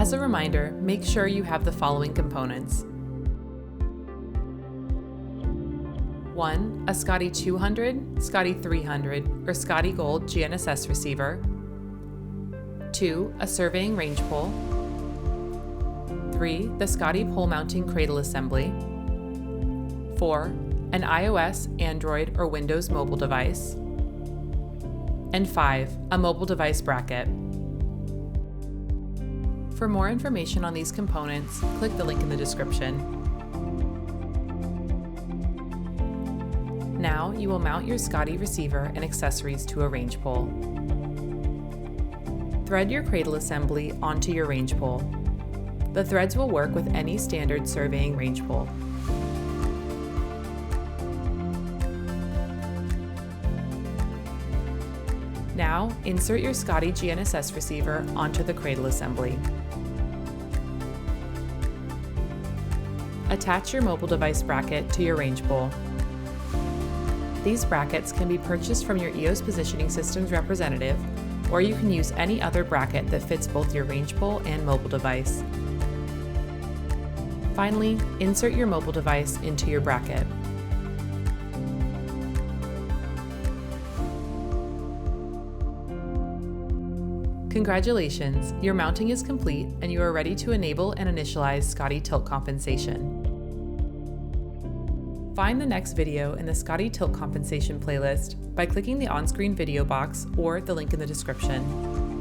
As a reminder, make sure you have the following components. 1. A Skadi 200, Skadi 300, or Skadi Gold GNSS receiver. 2. A surveying range pole. 3. The Skadi pole mounting cradle assembly. 4. An iOS, Android, or Windows mobile device. And 5. A mobile device bracket. For more information on these components, click the link in the description. Now you will mount your Skadi receiver and accessories to a range pole. Thread your cradle assembly onto your range pole. The threads will work with any standard surveying range pole. Now, insert your Skadi GNSS receiver onto the cradle assembly. Attach your mobile device bracket to your range pole. These brackets can be purchased from your EOS Positioning Systems representative, or you can use any other bracket that fits both your range pole and mobile device. Finally, insert your mobile device into your bracket. Congratulations, your mounting is complete and you are ready to enable and initialize Skadi Tilt Compensation. Find the next video in the Skadi Tilt Compensation playlist by clicking the on-screen video box or the link in the description.